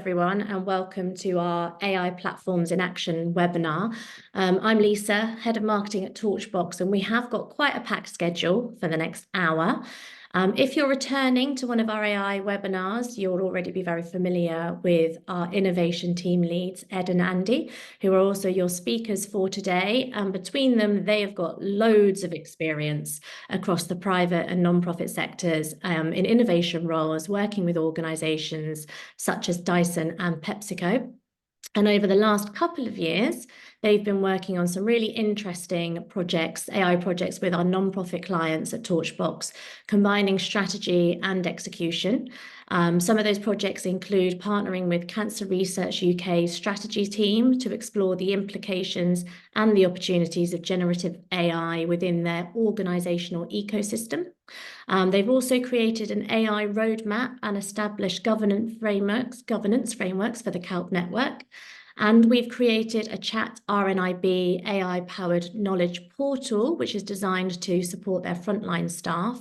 everyone, and welcome to our AI Platforms in Action webinar. I'm Lisa, Head of Marketing at Torchbox, and we have got quite a packed schedule for the next hour. If you're returning to one of our AI webinars, you'll already be very familiar with our innovation team leads, Edd and Andy, who are also your speakers for today. And between them, they have got loads of experience across the private and non-profit sectors in innovation roles, working with organizations such as Dyson and PepsiCo. And over the last couple of years, they've been working on some really interesting projects, AI projects with our non-profit clients at Torchbox, combining strategy and execution. Some of those projects include partnering with Cancer Research UK's strategy team to explore the implications and the opportunities of generative AI within their organizational ecosystem. They've also created an AI roadmap and established governance frameworks for the CALP network. And we've created a chat RNIB AI-powered knowledge portal, which is designed to support their frontline staff.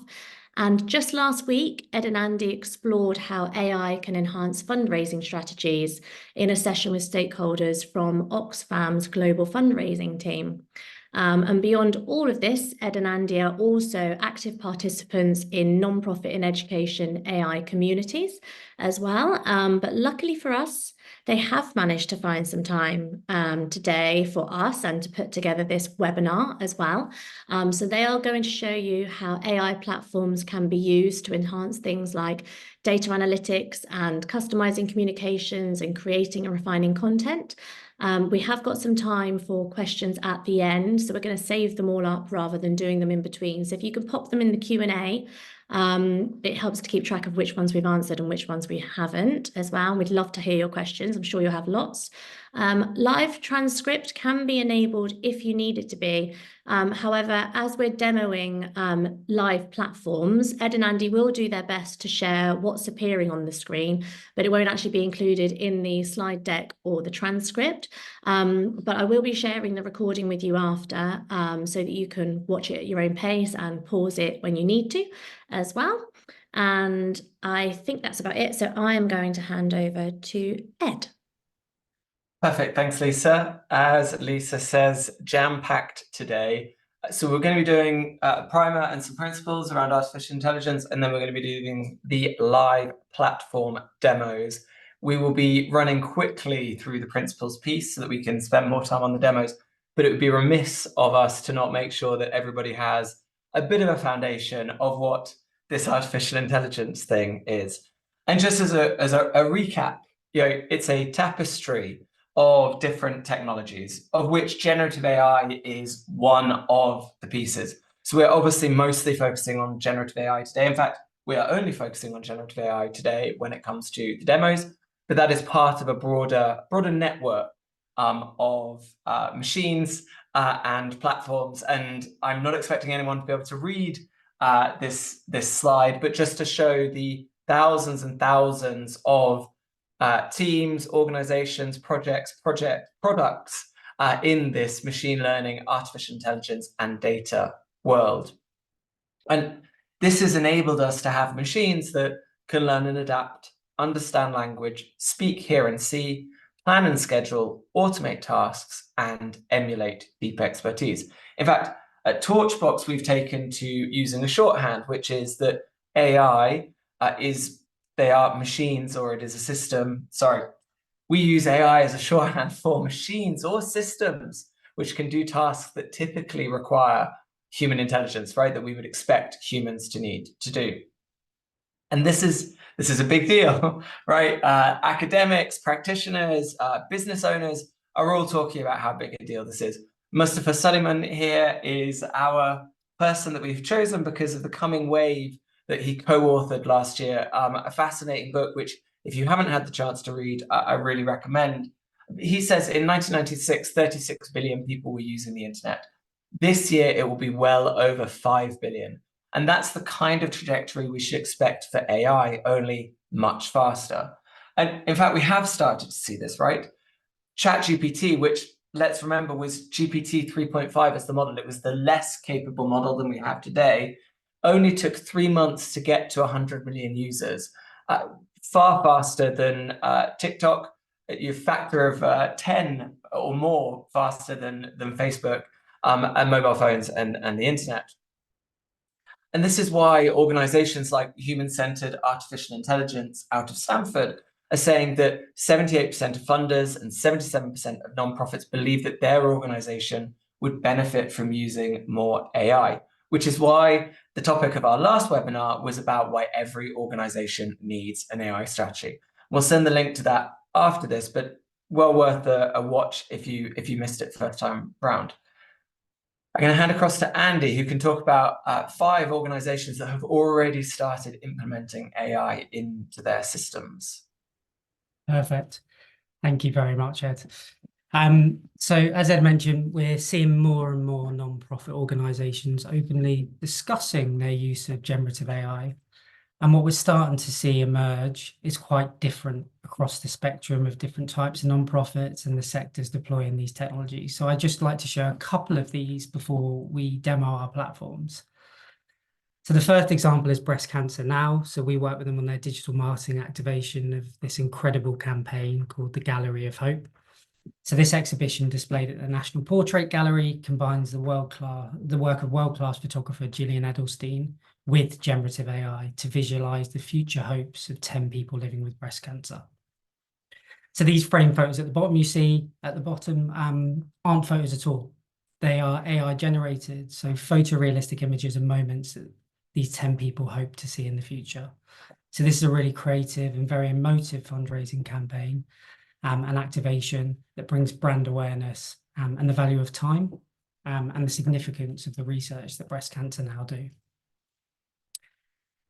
And just last week, Edd and Andy explored how AI can enhance fundraising strategies in a session with stakeholders from Oxfam's global fundraising team. And beyond all of this, Edd and Andy are also active participants in non-profit and education AI communities as well. But luckily for us, they have managed to find some time today for us and to put together this webinar as well. So they are going to show you how AI platforms can be used to enhance things like data analytics and customizing communications and creating and refining content. We have got some time for questions at the end, so we're going to save them all up rather than doing them in between. So if you can pop them in the Q&A, it helps to keep track of which ones we've answered and which ones we haven't as well. We'd love to hear your questions. I'm sure you'll have lots. Live transcript can be enabled if you need it to be. However, as we're demoing live platforms, Edd and Andy will do their best to share what's appearing on the screen, but it won't actually be included in the slide deck or the transcript. But I will be sharing the recording with you after so that you can watch it at your own pace and pause it when you need to as well. And I think that's about it. So I am going to hand over to Edd. Perfect. Thanks, Lisa. As Lisa says, jam-packed today. So we're going to be doing a primer and some principles around artificial intelligence, and then we're going to be doing the live platform demos. We will be running quickly through the principles piece so that we can spend more time on the demos, but it would be remiss of us to not make sure that everybody has a bit of a foundation of what this artificial intelligence thing is. And just as a recap, it's a tapestry of different technologies, of which generative AI is one of the pieces. So we're obviously mostly focusing on generative AI today. In fact, we are only focusing on generative AI today when it comes to the demos, but that is part of a broader network of machines and platforms. And I'm not expecting anyone to be able to read this slide, but just to show the thousands and thousands of teams, organizations, products in this machine learning, artificial intelligence, and data world. And this has enabled us to have machines that can learn and adapt, understand language, speak, hear, and see, plan and schedule, automate tasks, and emulate deep expertise. In fact, at Torchbox, we've taken to using a shorthand, which is that AI they are machines, or it is a system. Sorry, we use AI as a shorthand for machines or systems which can do tasks that typically require human intelligence, right? That we would expect humans to need to do. And this is a big deal, right? Academics, practitioners, business owners are all talking about how big a deal this is. Mustafa Suleiman here is our person that we've chosen because of the coming wave that he co-authored last year, a fascinating book, which if you haven't had the chance to read, I really recommend. He says in 1996, 36 billion people were using the internet. This year, it will be well over 5 billion. And that's the kind of trajectory we should expect for AI, only much faster. And in fact, we have started to see this, right? ChatGPT, which let's remember was GPT 3.5 as the model. It was the less capable model than we have today. Only took 3 months to get to 100 million users. far faster than TikTok, a factor of 10 or more faster than Facebook, and mobile phones and the internet. And this is why organizations like Human-Centered Artificial Intelligence out of Stanford are saying that 78% of funders and 77% of nonprofits believe that their organization would benefit from using more AI, which is why the topic of our last webinar was about why every organization needs an AI strategy. We'll send the link to that after this, but well worth a watch if you missed it first time round. I'm going to hand across to Andy, who can talk about 5 organizations that have already started implementing AI into their systems. Perfect. Thank you very much, Ed. So as Ed mentioned, we're seeing more and more non-profit organizations openly discussing their use of generative AI. And what we're starting to see emerge is quite different across the spectrum of different types of nonprofits and the sectors deploying these technologies. So I'd just like to share a couple of these before we demo our platforms. So the first example is Breast Cancer Now. So we work with them on their digital marketing activation of this incredible campaign called the Gallery of Hope. So this exhibition displayed at the National Portrait Gallery combines the work of world-class photographer Gillian Edelstein with generative AI to visualize the future hopes of 10 people living with breast cancer. So these frame photos at the bottom you see at the bottom aren't photos at all. They are AI generated, so photorealistic images of moments that these 10 people hope to see in the future. So this is a really creative and very emotive fundraising campaign and activation that brings brand awareness and the value of time and the significance of the research that Breast Cancer Now do.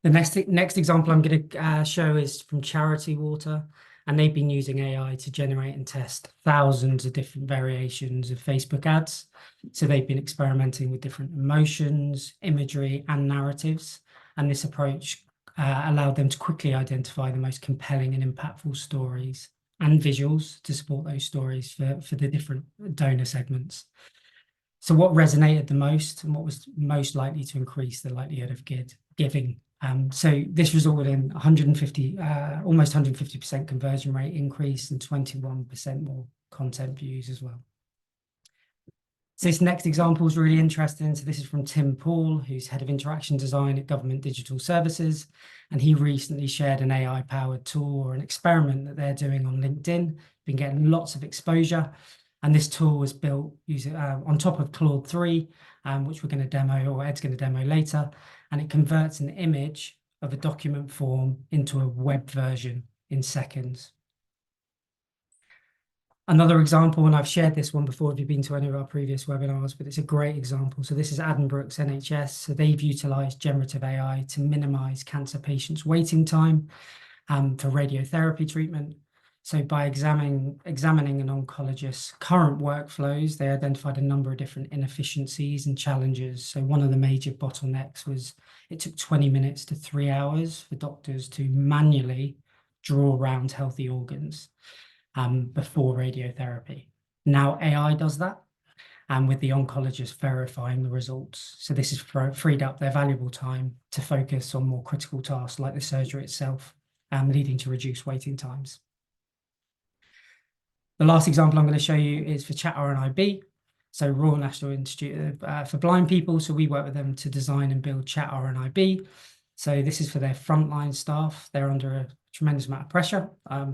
The next example I'm going to show is from Charity Water, and they've been using AI to generate and test thousands of different variations of Facebook ads. So they've been experimenting with different emotions, imagery, and narratives, and this approach allowed them to quickly identify the most compelling and impactful stories and visuals to support those stories for the different donor segments. So what resonated the most and what was most likely to increase the likelihood of giving? So this resulted in almost 150% conversion rate increase and 21% more content views as well. So this next example is really interesting. So this is from Tim Paul, who's head of interaction design at Government Digital Services. And he recently shared an AI-powered tool or an experiment that they're doing on LinkedIn, been getting lots of exposure. And this tool was built using on top of Claude 3, which we're going to demo, or Ed's going to demo later. And it converts an image of a document form into a web version in seconds. Another example, and I've shared this one before if you've been to any of our previous webinars, but it's a great example. So this is Addenbrooke's NHS. So they've utilised generative AI to minimise cancer patients' waiting time for radiotherapy treatment. So by examining an oncologist's current workflows, they identified a number of different inefficiencies and challenges. So one of the major bottlenecks was it took 20 minutes to 3 hours for doctors to manually draw around healthy organs before radiotherapy. Now AI does that, and with the oncologist verifying the results. So this has freed up their valuable time to focus on more critical tasks like the surgery itself, leading to reduced waiting times. The last example I'm going to show you is for Chat RNIB, so Royal National Institute for Blind People. So we work with them to design and build Chat RNIB. So this is for their frontline staff. They're under a tremendous amount of pressure,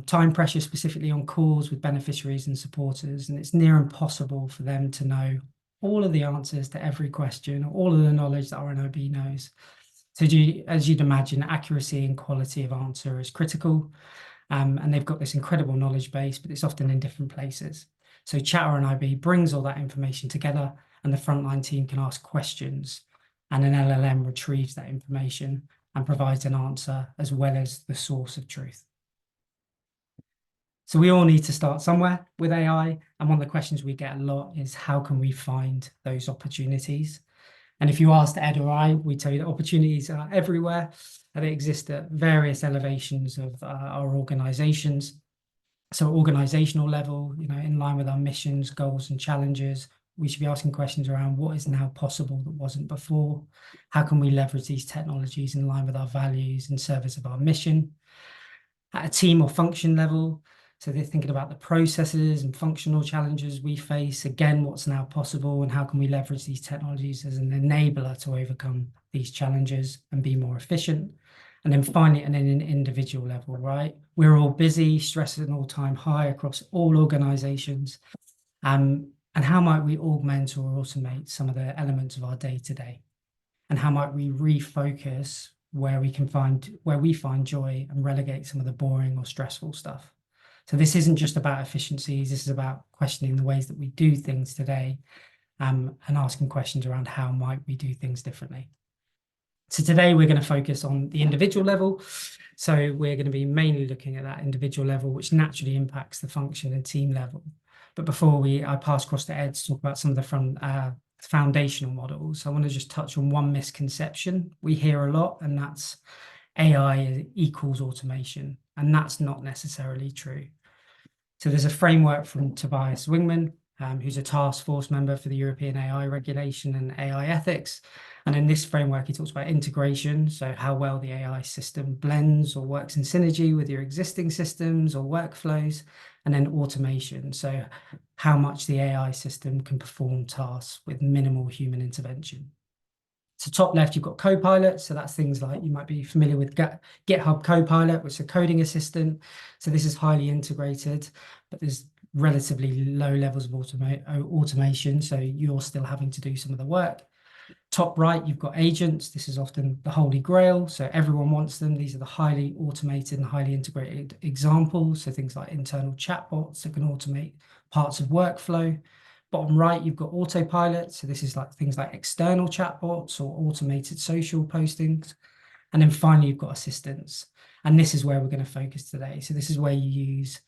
time pressure specifically on calls with beneficiaries and supporters, and it's near impossible for them to know all of the answers to every question, all of the knowledge that RNIB knows. So as you'd imagine, accuracy and quality of answer is critical. And they've got this incredible knowledge base, but it's often in different places. So Chat RNIB brings all that information together, and the frontline team can ask questions, and an LLM retrieves that information and provides an answer as well as the source of truth. So we all need to start somewhere with AI, and one of the questions we get a lot is how can we find those opportunities? And if you asked Ed or I, we tell you that opportunities are everywhere, and they exist at various elevations of our organizations. So organizational level, in line with our missions, goals, and challenges, we should be asking questions around what is now possible that wasn't before. How can we leverage these technologies in line with our values and service of our mission? At a team or function level, so they're thinking about the processes and functional challenges we face, again, what's now possible and how can we leverage these technologies as an enabler to overcome these challenges and be more efficient. And then finally, at an individual level, right? We're all busy, stress at an all-time high across all organizations. And how might we augment or automate some of the elements of our day-to-day? And how might we refocus where we find joy and relegate some of the boring or stressful stuff? So this isn't just about efficiencies, this is about questioning the ways that we do things today, and asking questions around how might we do things differently. So today we're going to focus on the individual level. So we're going to be mainly looking at that individual level, which naturally impacts the function and team level. But before I pass across to Ed to talk about some of the foundational models, I want to just touch on one misconception we hear a lot, and that's AI equals automation, and that's not necessarily true. So there's a framework from Tobias Wingman, who's a task force member for the European AI regulation and AI ethics. And in this framework, he talks about integration, so how well the AI system blends or works in synergy with your existing systems or workflows, and then automation, so how much the AI system can perform tasks with minimal human intervention. So top left, you've got Copilot. So that's things like, you might be familiar with GitHub Copilot, which is a coding assistant. So this is highly integrated, but there's relatively low levels of automation. So you're still having to do some of the work. Top right, you've got agents. This is often the holy grail. So everyone wants them. These are the highly automated and highly integrated examples. So things like internal chatbots that can automate parts of workflow. Bottom right, you've got autopilot. So this is like things like external chatbots or automated social postings. And then finally, you've got assistants. And this is where we're going to focus today. So this is where you use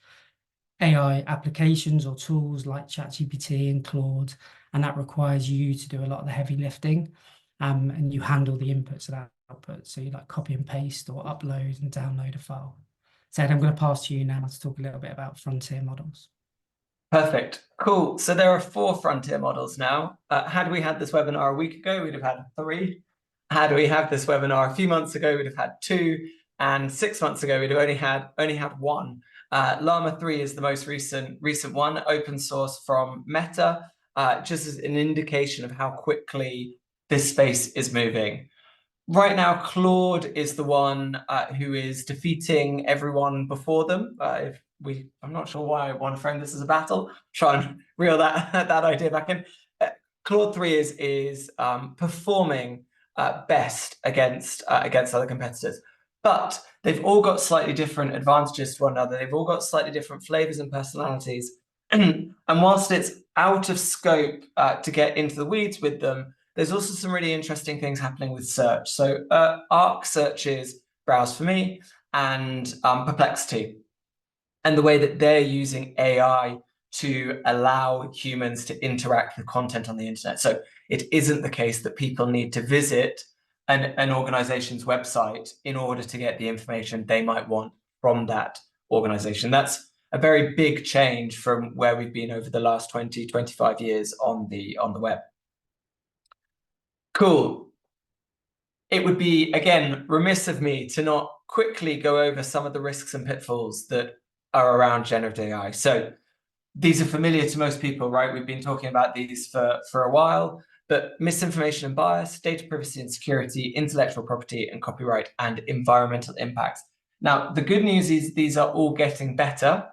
AI applications or tools like ChatGPT and Claude, and that requires you to do a lot of the heavy lifting, and you handle the inputs and outputs. So you like copy and paste or upload and download a file. So Ed, I'm going to pass to you now to talk a little bit about frontier models. Perfect. Cool. So there are 4 frontier models now. Had we had this webinar a week ago, we'd have had 3. Had we had this webinar a few months ago, we'd have had 2. And 6 months ago, we'd have only had 1. Llama 3 is the most recent one, open source from Meta, just as an indication of how quickly this space is moving. Right now, Claude is the one who is defeating everyone before them. I'm not sure why I want to frame this as a battle. Try and reel that idea back in. Claude 3 is performing best against other competitors, but they've all got slightly different advantages to one another. They've all got slightly different flavors and personalities. And whilst it's out of scope to get into the weeds with them, there's also some really interesting things happening with search. So Arc searches Browse for Me and Perplexity, and the way that they're using AI to allow humans to interact with content on the internet. So it isn't the case that people need to visit an organization's website in order to get the information they might want from that organization. That's a very big change from where we've been over the last 20, 25 years on the web. Cool. It would be, again, remiss of me to not quickly go over some of the risks and pitfalls that are around generative AI. So these are familiar to most people, right? We've been talking about these for a while, but misinformation and bias, data privacy and security, intellectual property and copyright, and environmental impacts. Now, the good news is these are all getting better.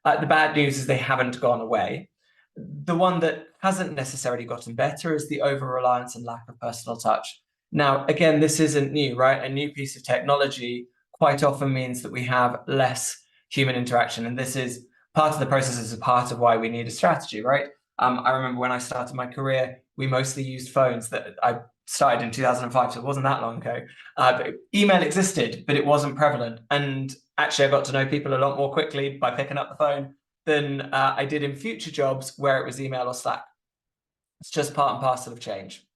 The bad news is they haven't gone away. The one that hasn't necessarily gotten better is the over-reliance and lack of personal touch. Now, again, this isn't new, right? A new piece of technology quite often means that we have less human interaction. And this is part of the process, is a part of why we need a strategy, right? I remember when I started my career, we mostly used phones. That I started in 2005, so it wasn't that long ago. But email existed, but it wasn't prevalent. And actually, I got to know people a lot more quickly by picking up the phone than I did in future jobs where it was email or Slack. It's just part and parcel of change.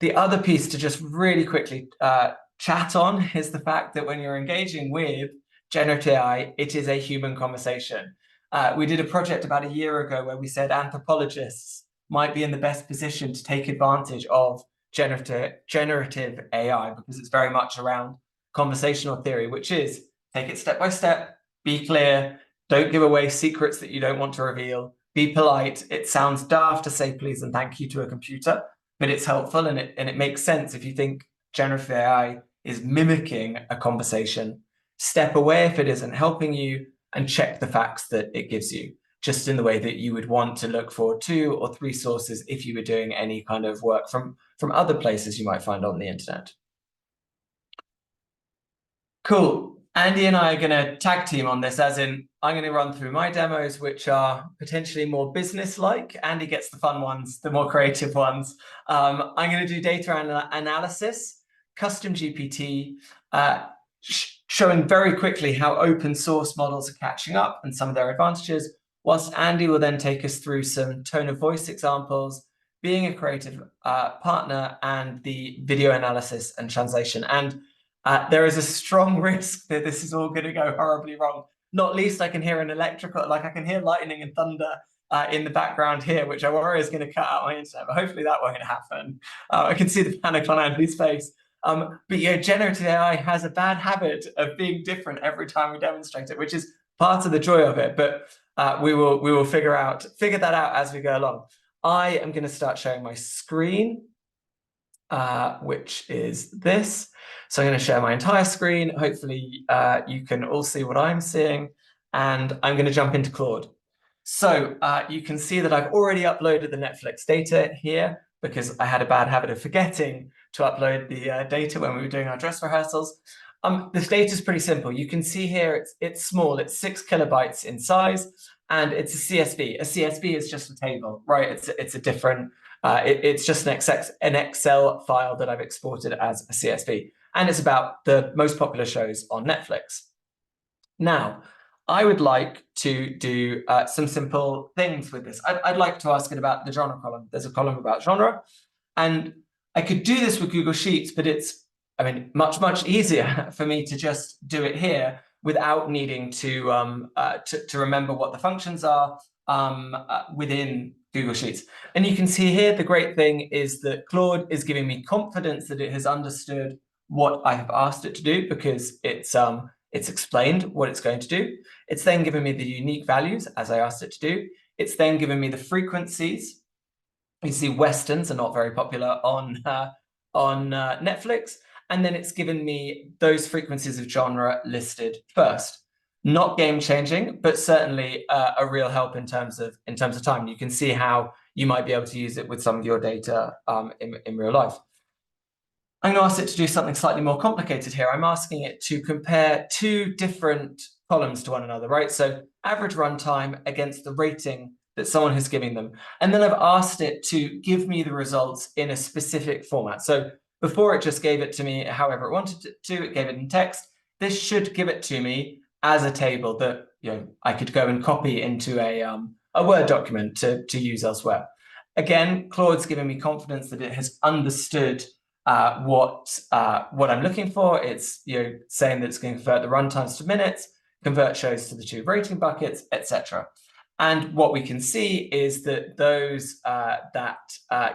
The other piece to just really quickly chat on is the fact that when you're engaging with generative AI, it is a human conversation. We did a project about a year ago where we said anthropologists might be in the best position to take advantage of generative AI because it's very much around conversational theory, which is take it step by step, be clear, don't give away secrets that you don't want to reveal, be polite. It sounds daft to say please and thank you to a computer, but it's helpful and it makes sense if you think generative AI is mimicking a conversation. Step away if it isn't helping you and check the facts that it gives you, just in the way that you would want to look for 2 or 3 sources if you were doing any kind of work from other places you might find on the internet. Cool. Andy and I are going to tag team on this, as in I'm going to run through my demos, which are potentially more business-like. Andy gets the fun ones, the more creative ones. I'm going to do data analysis, custom GPT, showing very quickly how open source models are catching up and some of their advantages, whilst Andy will then take us through some tone of voice examples, being a creative partner, and the video analysis and translation. And there is a strong risk that this is all going to go horribly wrong. Not least, I can hear an electrical, like I can hear lightning and thunder in the background here, which I worry is going to cut out my internet, but hopefully that won't happen. I can see the panic on Andy's face. But yeah, generative AI has a bad habit of being different every time we demonstrate it, which is part of the joy of it. But we will figure that out as we go along. I am going to start sharing my screen, which is this. So I'm going to share my entire screen. Hopefully you can all see what I'm seeing, and I'm going to jump into Claude. So you can see that I've already uploaded the Netflix data here because I had a bad habit of forgetting to upload the data when we were doing our dress rehearsals. This data is pretty simple. You can see here it's small. It's 6 kilobytes in size, and it's a CSV. A CSV is just a table, right? It's a different. It's just an Excel file that I've exported as a CSV, and it's about the most popular shows on Netflix. Now, I would like to do some simple things with this. I'd like to ask it about the genre column. There's a column about genre, and I could do this with Google Sheets, but it's, much easier for me to just do it here without needing to remember what the functions are within Google Sheets. And you can see here, the great thing is that Claude is giving me confidence that it has understood what I have asked it to do, because it's explained what it's going to do. It's then given me the unique values as I asked it to do. It's then given me the frequencies. You see Westerns are not very popular on Netflix. And then it's given me those frequencies of genre listed first. Not game-changing, but certainly a real help in terms of time. You can see how you might be able to use it with some of your data in real life. I'm going to ask it to do something slightly more complicated here. I'm asking it to compare 2 different columns to one another, right? So average runtime against the rating that someone has given them. And then I've asked it to give me the results in a specific format. So before, it just gave it to me however it wanted to. It gave it in text. This should give it to me as a table that I could go and copy into a Word document to use elsewhere. Again, Claude's giving me confidence that it has understood what I'm looking for. It's saying that it's going to convert the runtimes to minutes, convert shows to the 2 rating buckets, etc. And what we can see is that those that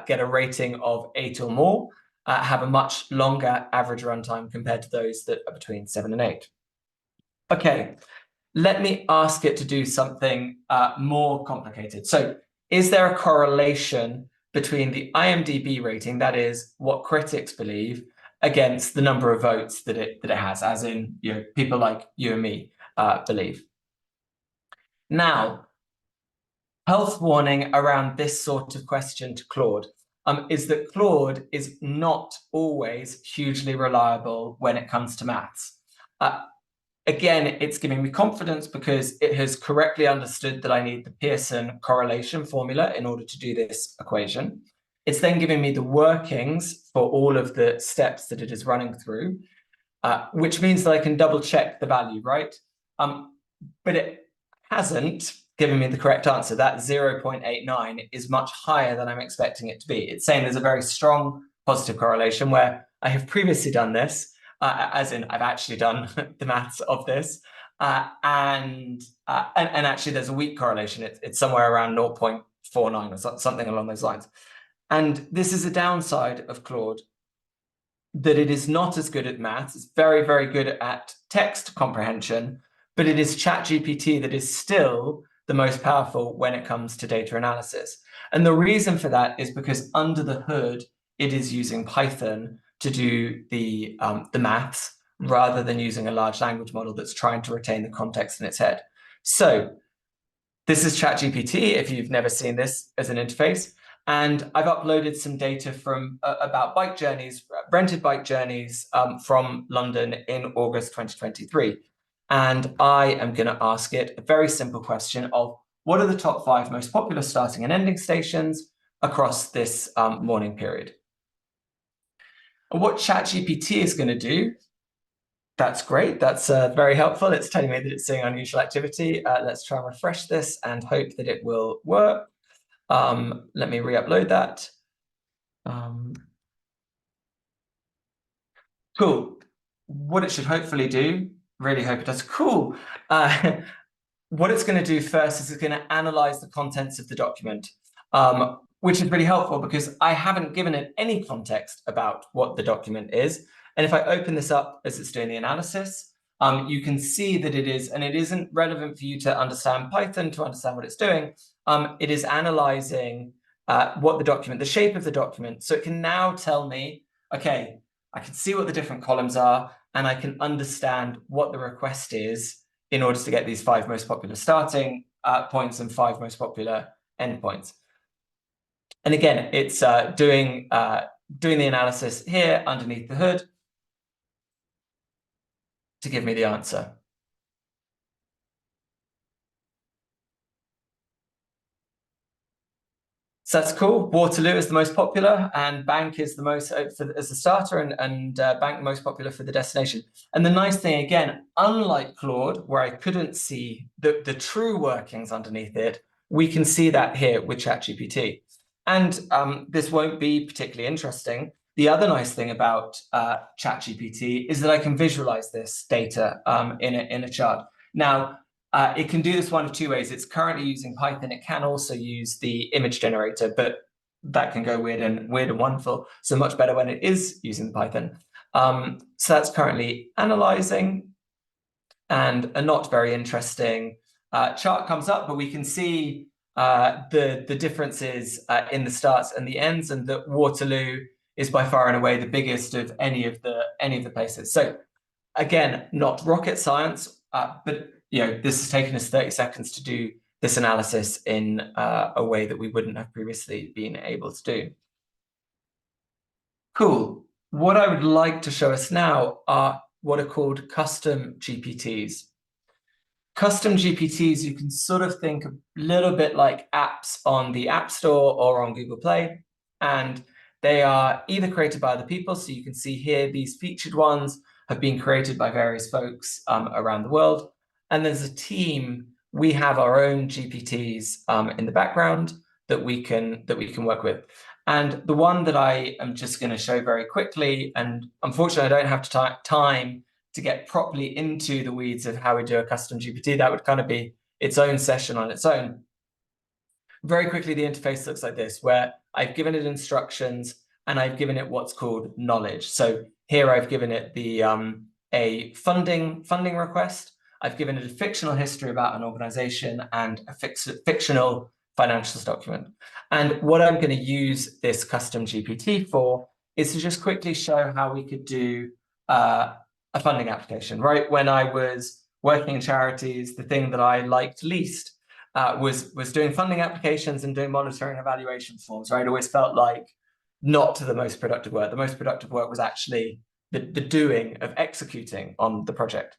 get a rating of 8 or more have a much longer average runtime compared to those that are between 7 and 8. Okay, let me ask it to do something more complicated. So is there a correlation between the IMDb rating, that is what critics believe, against the number of votes that it has, as in people like you and me believe? Now, health warning around this sort of question to Claude is that Claude is not always hugely reliable when it comes to maths. Again, it's giving me confidence because it has correctly understood that I need the Pearson correlation formula in order to do this equation. It's then giving me the workings for all of the steps that it is running through, which means that I can double check the value, right? But it hasn't given me the correct answer. That 0.89 is much higher than I'm expecting it to be. It's saying there's a very strong positive correlation, where I have previously done this, as in I've actually done the maths of this, and actually there's a weak correlation. It's somewhere around 0.49 or something along those lines. And this is a downside of Claude. that it is not as good at maths. It's very, very good at text comprehension, but it is ChatGPT that is still the most powerful when it comes to data analysis. And the reason for that is because under the hood, it is using Python to do the maths rather than using a large language model that's trying to retain the context in its head. So this is ChatGPT, if you've never seen this as an interface. And I've uploaded some data from about bike journeys, rented bike journeys from London in August 2023. And I am going to ask it a very simple question of what are the top 5 most popular starting and ending stations across this morning period? And what ChatGPT is going to do, that's great. That's very helpful. It's telling me that it's seeing unusual activity. Let's try and refresh this and hope that it will work. Let me re-upload that. Cool. What it should hopefully do, really hope it does. Cool. What it's going to do first is it's going to analyze the contents of the document, which is really helpful because I haven't given it any context about what the document is. And if I open this up as it's doing the analysis, you can see that it is, and it isn't relevant for you to understand Python to understand what it's doing. It is analyzing what the document, the shape of the document. So it can now tell me, okay, I can see what the different columns are, and I can understand what the request is in order to get these 5 most popular starting points and 5 most popular endpoints. And again, it's doing the analysis here underneath the hood to give me the answer. So that's cool. Waterloo is the most popular, and Bank is the most as a starter, and Bank the most popular for the destination. And the nice thing, again, unlike Claude, where I couldn't see the true workings underneath it, we can see that here with ChatGPT. And this won't be particularly interesting. The other nice thing about ChatGPT is that I can visualize this data in a chart. Now, it can do this one of 2 ways. It's currently using Python. It can also use the image generator, but that can go weird and wonderful. So much better when it is using Python. So that's currently analyzing, and a not very interesting chart comes up, but we can see the differences in the starts and the ends, and that Waterloo is by far and away the biggest of any of the places. So again, not rocket science, but this has taken us 30 seconds to do this analysis in a way that we wouldn't have previously been able to do. Cool. What I would like to show us now are what are called custom GPTs. Custom GPTs, you can sort of think a little bit like apps on the App Store or on Google Play, and they are either created by other people. So you can see here, these featured ones have been created by various folks around the world. And there's a team, we have our own GPTs in the background that we can work with. And the one that I am just going to show very quickly, and unfortunately I don't have time to get properly into the weeds of how we do a custom GPT, that would kind of be its own session on its own. Very quickly, the interface looks like this, where I've given it instructions and I've given it what's called knowledge. So here I've given it the a funding request. I've given it a fictional history about an organization and a fictional financials document. And what I'm going to use this custom GPT for is to just quickly show how we could do a funding application, right? When I was working in charities, the thing that I liked least was doing funding applications and doing monitoring and evaluation forms, right? It always felt like not the most productive work. The most productive work was actually the doing of executing on the project.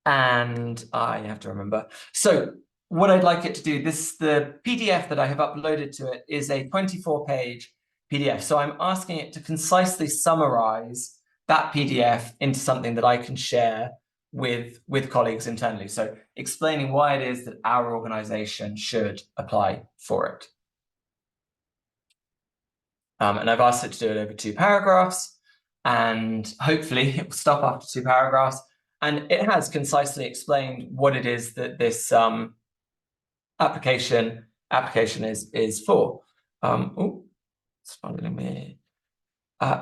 And I have to remember. So what I'd like it to do, the PDF that I have uploaded to it is a 24-page PDF. So I'm asking it to concisely summarize that PDF into something that I can share with colleagues internally. So explaining why it is that our organization should apply for it. And I've asked it to do it over 2 paragraphs, and hopefully it will stop after 2 paragraphs. And it has concisely explained what it is that this application is for. Oh, it's following me.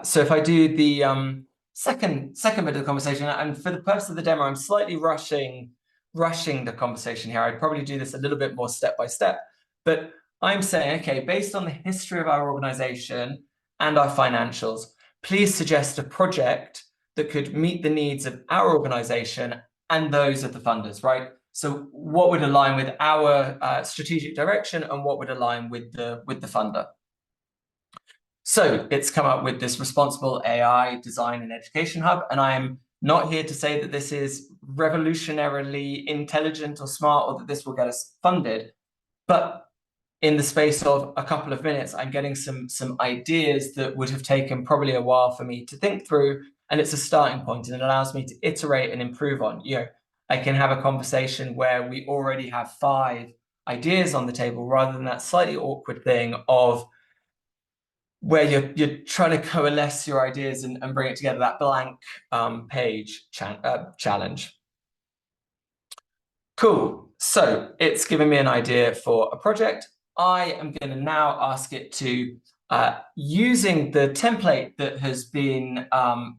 So if I do the second bit of the conversation, and for the purpose of the demo, I'm slightly rushing the conversation here. I'd probably do this a little bit more step by step, but I'm saying, okay, based on the history of our organization and our financials, please suggest a project that could meet the needs of our organization and those of the funders, right? So what would align with our strategic direction and what would align with the funder? So it's come up with this responsible AI design and education hub, and I'm not here to say that this is revolutionarily intelligent or smart or that this will get us funded, but in the space of a couple of minutes, I'm getting some ideas that would have taken probably a while for me to think through, and it's a starting point, and it allows me to iterate and improve on. I can have a conversation where we already have 5 ideas on the table, rather than that slightly awkward thing of where you're trying to coalesce your ideas and bring it together, that blank page challenge. Cool. So it's given me an idea for a project. I am going to now ask it to, using the template that has been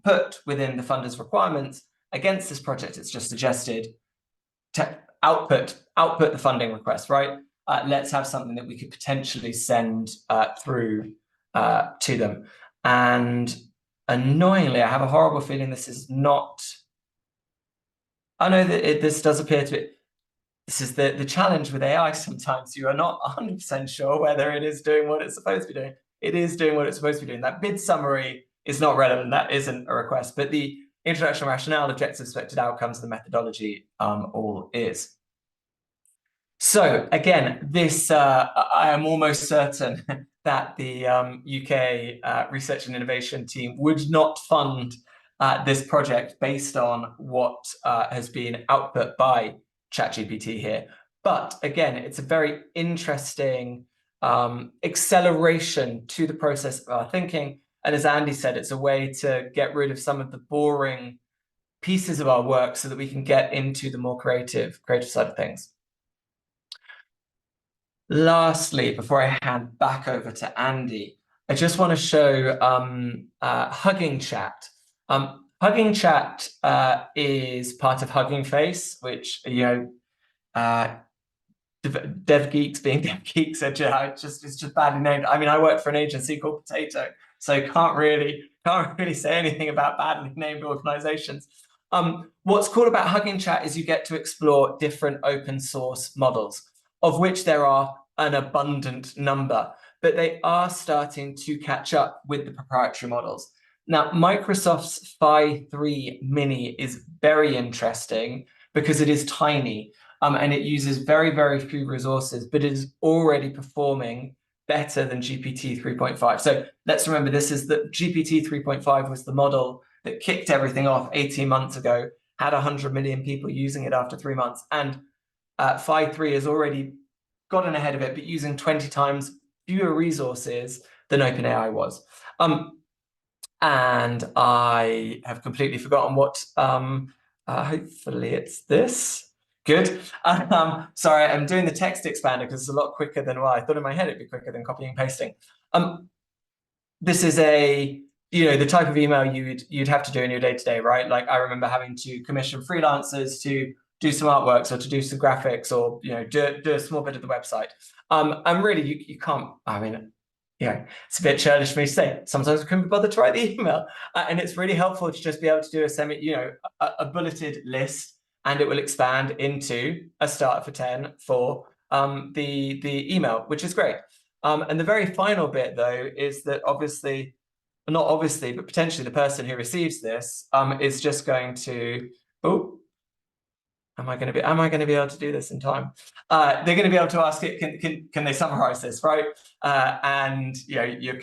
put within the funder's requirements against this project, it's just suggested to output the funding request, right? Let's have something that we could potentially send through to them. And annoyingly, I have a horrible feeling this is not. I know that this does appear to be. This is the challenge with AI. Sometimes you are not 100% sure whether it is doing what it's supposed to be doing. It is doing what it's supposed to be doing. That bid summary is not relevant. That isn't a request. But the introduction rationale, objectives, expected outcomes, the methodology all is. So again, this I am almost certain that the UK research and innovation team would not fund this project based on what has been output by ChatGPT here. But again, it's a very interesting acceleration to the process of our thinking. And as Andy said, it's a way to get rid of some of the boring pieces of our work so that we can get into the more creative side of things. Lastly, before I hand back over to Andy, I just want to show HuggingChat. HuggingChat is part of Hugging Face, which dev geeks being dev geeks are it's just badly named. I mean, I work for an agency called Potato, so can't really say anything about badly named organizations. What's cool about HuggingChat is you get to explore different open source models, of which there are an abundant number, but they are starting to catch up with the proprietary models. Now, Microsoft's Phi 3 Mini is very interesting because it is tiny and it uses very, very few resources, but it is already performing better than GPT 3.5. So let's remember, this is the GPT 3.5 was the model that kicked everything off 18 months ago, had 100 million people using it after 3 months. And Phi 3 has already gotten ahead of it, but using 20 times fewer resources than OpenAI was. And I have completely forgotten what, hopefully it's this. Good. Sorry, I'm doing the text expander because it's a lot quicker than, well, I thought in my head it'd be quicker than copying and pasting. This is the type of email you'd have to do in your day-to-day, right? Like I remember having to commission freelancers to do some artworks or to do some graphics or do a small bit of the website. And really you can't, I mean, it's a bit churlish for me to say. Sometimes we couldn't be bothered to write the email, and it's really helpful to just be able to do a bulleted list, and it will expand into a starter for 10 for the email, which is great. And the very final bit though is that not obviously, but potentially the person who receives this is just going to, am I going to be able to do this in time? They're going to be able to ask it, can they summarize this, right? And you're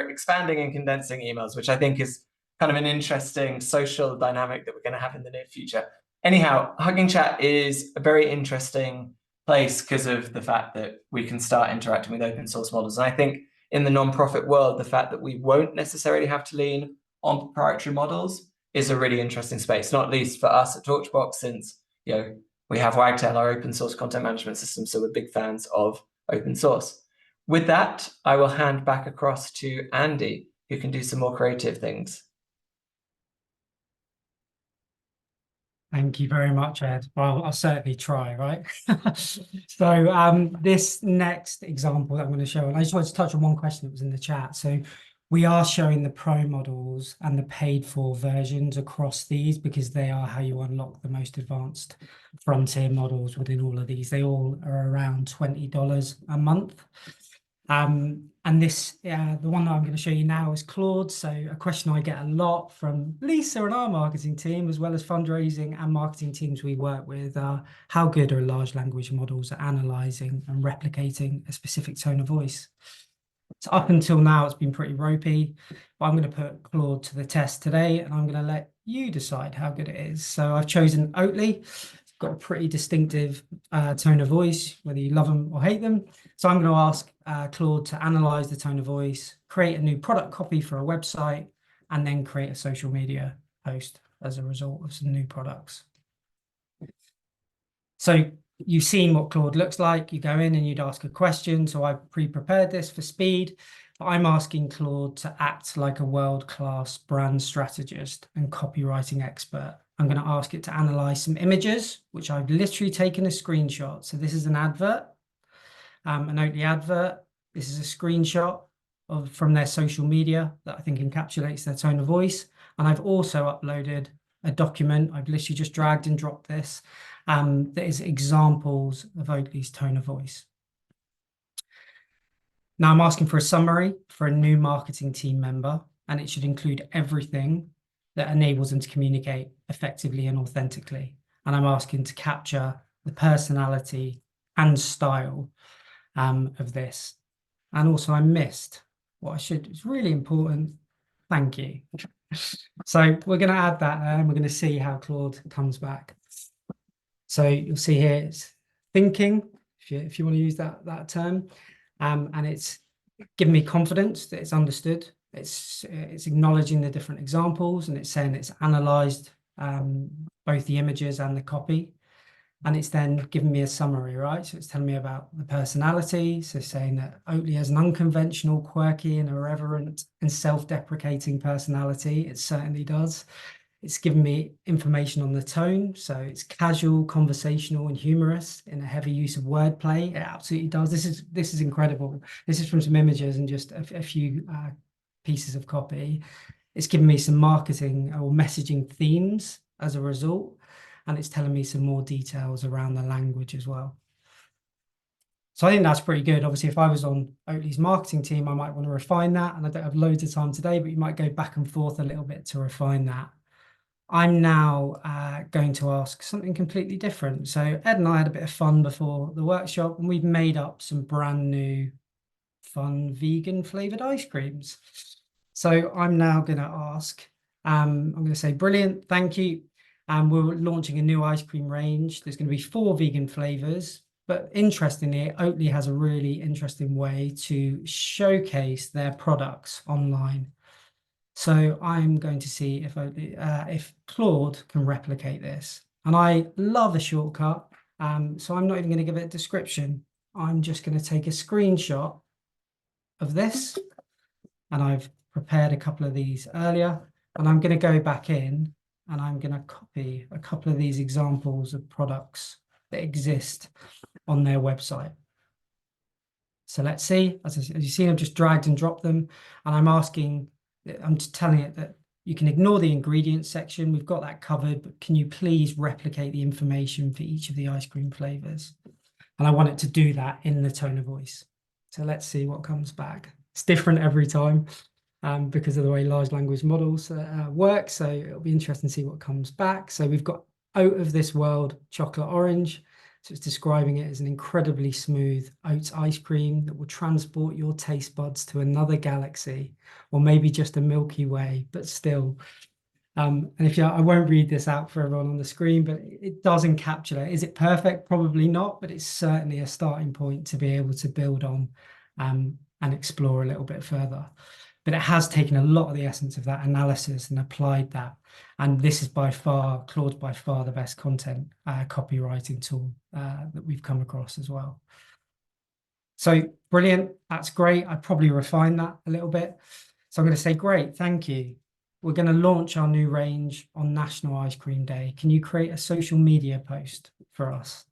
expanding and condensing emails, which I think is kind of an interesting social dynamic that we're going to have in the near future. Anyhow, HuggingChat is a very interesting place because of the fact that we can start interacting with open source models. And I think in the nonprofit world, the fact that we won't necessarily have to lean on proprietary models is a really interesting space, not least for us at Torchbox, since we have Wagtail, our open source content management system, so we're big fans of open source. With that, I will hand back across to Andy who can do some more creative things. Thank you very much, Ed. Well, I'll certainly try, right? So this next example that I'm going to show, and I just wanted to touch on one question that was in the chat. So we are showing the pro models and the paid for versions across these because they are how you unlock the most advanced frontier models within all of these. They all are around $20 a month. And this, the one that I'm going to show you now is Claude. So a question I get a lot from Lisa and our marketing team, as well as fundraising and marketing teams we work with, are how good are large language models at analysing and replicating a specific tone of voice? So up until now, it's been pretty ropey, but I'm going to put Claude to the test today, and I'm going to let you decide how good it is. So I've chosen Oatly. It's got a pretty distinctive tone of voice, whether you love them or hate them. So I'm going to ask Claude to analyze the tone of voice, create a new product copy for a website, and then create a social media post as a result of some new products. So you've seen what Claude looks like. You go in and you'd ask a question. So I've pre-prepared this for speed. But I'm asking Claude to act like a world-class brand strategist and copywriting expert. I'm going to ask it to analyze some images, which I've literally taken a screenshot. So this is an advert, an Oatly advert. This is a screenshot from their social media that I think encapsulates their tone of voice. And I've also uploaded a document. I've literally just dragged and dropped this. That is examples of Oatly's tone of voice. Now I'm asking for a summary for a new marketing team member, and it should include everything that enables them to communicate effectively and authentically. And I'm asking to capture the personality and style of this. And also I missed what I should, it's really important. Thank you. So we're going to add that and we're going to see how Claude comes back. So you'll see here it's thinking, if you want to use that term, and it's giving me confidence that it's understood. It's acknowledging the different examples, and it's saying it's analysed both the images and the copy, and it's then giving me a summary, right? So it's telling me about the personality. So saying that Oatly has an unconventional, quirky, and irreverent and self-deprecating personality. It certainly does. It's given me information on the tone. So it's casual, conversational, and humorous in a heavy use of wordplay. It absolutely does. This is incredible. This is from some images and just a few pieces of copy. It's given me some marketing or messaging themes as a result. And it's telling me some more details around the language as well. So I think that's pretty good. Obviously, if I was on Oatly's marketing team, I might want to refine that. And I don't have loads of time today, but you might go back and forth a little bit to refine that. I'm now going to ask something completely different. So Ed and I had a bit of fun before the workshop, and we've made up some brand new fun vegan flavored ice creams. So I'm now going to ask, I'm going to say, brilliant, thank you. And we're launching a new ice cream range. There's going to be 4 vegan flavors. But interestingly, Oatly has a really interesting way to showcase their products online. So I'm going to see if Claude can replicate this. And I love a shortcut. So I'm not even going to give it a description. I'm just going to take a screenshot of this. And I've prepared a couple of these earlier. And I'm going to go back in and I'm going to copy a couple of these examples of products that exist on their website. So let's see, as you see, I've just dragged and dropped them, and I'm just telling it that you can ignore the ingredients section. We've got that covered, but can you please replicate the information for each of the ice cream flavors? And I want it to do that in the tone of voice. So let's see what comes back. It's different every time. Because of the way large language models work. So it'll be interesting to see what comes back. So we've got out of this world chocolate orange. So it's describing it as an incredibly smooth oats ice cream that will transport your taste buds to another galaxy, or maybe just a Milky Way, but still. And I won't read this out for everyone on the screen, but it does encapsulate. Is it perfect? Probably not, but it's certainly a starting point to be able to build on and explore a little bit further. But it has taken a lot of the essence of that analysis and applied that. And this is Claude's by far the best content copywriting tool that we've come across as well. So brilliant, that's great. I'd probably refine that a little bit. So I'm going to say, great, thank you. We're going to launch our new range on National Ice Cream Day. Can you create a social media post for us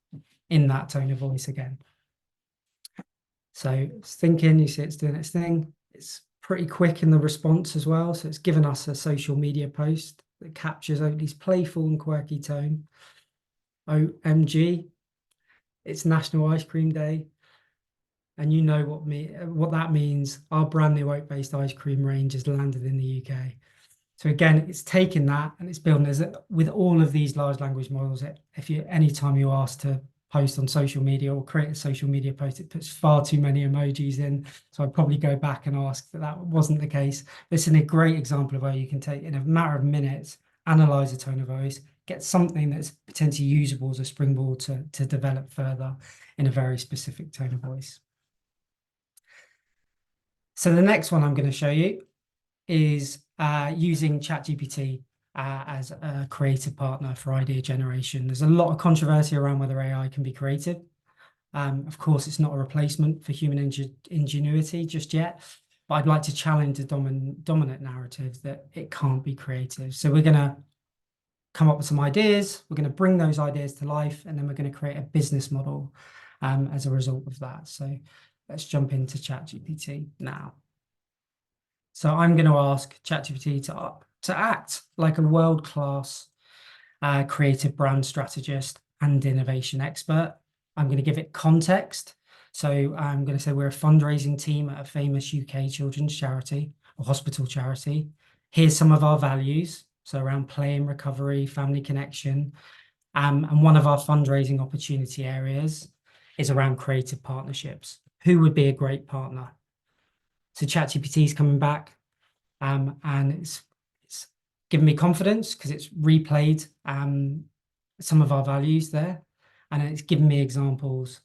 in that tone of voice again? So it's thinking, you see it's doing its thing. It's pretty quick in the response as well. So it's given us a social media post that captures Oakley's playful and quirky tone. OMG, it's National Ice Cream Day. And you know what that means. Our brand new oat-based ice cream range has landed in the UK. So again, it's taken that and it's building with all of these large language models. Anytime you ask to post on social media or create a social media post, it puts far too many emojis in. So I'd probably go back and ask that wasn't the case. This is a great example of how you can take, in a matter of minutes, analyze a tone of voice, get something that's potentially usable as a springboard to develop further in a very specific tone of voice. So the next one I'm going to show you is using ChatGPT as a creative partner for idea generation. There's a lot of controversy around whether AI can be creative. Of course, it's not a replacement for human ingenuity just yet, but I'd like to challenge the dominant narrative that it can't be creative. So we're going to come up with some ideas, we're going to bring those ideas to life, and then we're going to create a business model as a result of that. So let's jump into ChatGPT now. So I'm going to ask ChatGPT to act like a world-class creative brand strategist and innovation expert. I'm going to give it context. So I'm going to say we're a fundraising team at a famous UK children's charity, a hospital charity. Here's some of our values. So around play and recovery, family connection. And one of our fundraising opportunity areas is around creative partnerships. Who would be a great partner? So ChatGPT is coming back and it's given me confidence because it's replayed some of our values there. And it's given me examples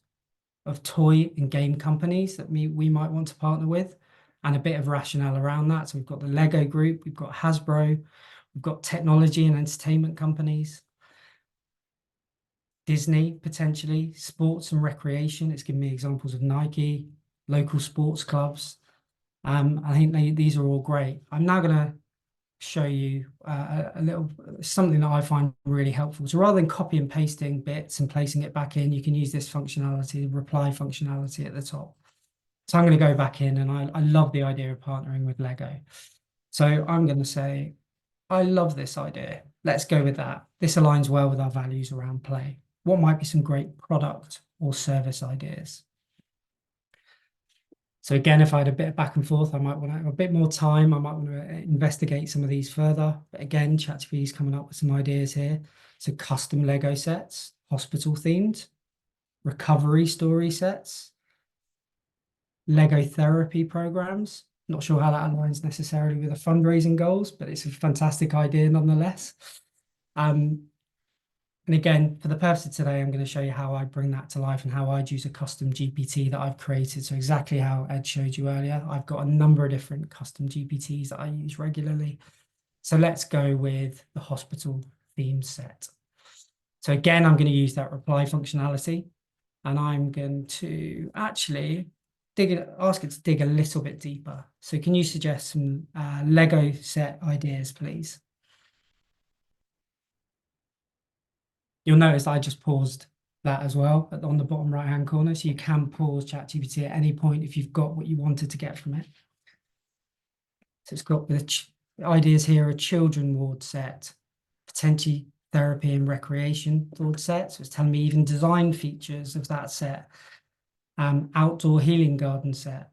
of toy and game companies that we might want to partner with and a bit of rationale around that. So we've got the Lego group, we've got Hasbro, we've got technology and entertainment companies, Disney potentially, sports and recreation. It's given me examples of Nike, local sports clubs. I think these are all great. I'm now going to show you something that I find really helpful. So rather than copy and pasting bits and placing it back in, you can use this functionality, the reply functionality at the top. So I'm going to go back in, and I love the idea of partnering with Lego. So I'm going to say, I love this idea. Let's go with that. This aligns well with our values around play. What might be some great product or service ideas? So again, if I had a bit of back and forth, I might want to have a bit more time. I might want to investigate some of these further. But again, ChatGPT is coming up with some ideas here. So custom Lego sets, hospital themed, recovery story sets, Lego therapy programs. Not sure how that aligns necessarily with the fundraising goals, but it's a fantastic idea nonetheless. And again, for the purpose of today, I'm going to show you how I bring that to life and how I'd use a custom GPT that I've created. So exactly how Ed showed you earlier, I've got a number of different custom GPTs that I use regularly. So let's go with the hospital theme set. So again, I'm going to use that reply functionality, and I'm going to actually ask it to dig a little bit deeper. So can you suggest some Lego set ideas, please? You'll notice I just paused that as well on the bottom right-hand corner. So you can pause ChatGPT at any point if you've got what you wanted to get from it. So it's got the ideas here, a children ward set, potentially therapy and recreation ward set. So it's telling me even design features of that set. Outdoor healing garden set.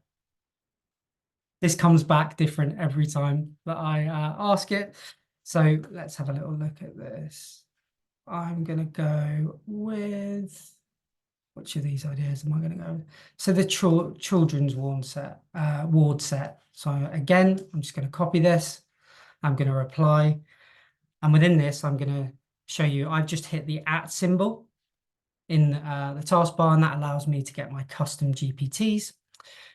This comes back different every time that I ask it. So let's have a little look at this. I'm going to go with, which of these ideas am I going to go with? So the children's ward set. So again, I'm just going to copy this. I'm going to reply. And within this, I'm going to show you, I've just hit the @ symbol in the taskbar, and that allows me to get my custom GPTs.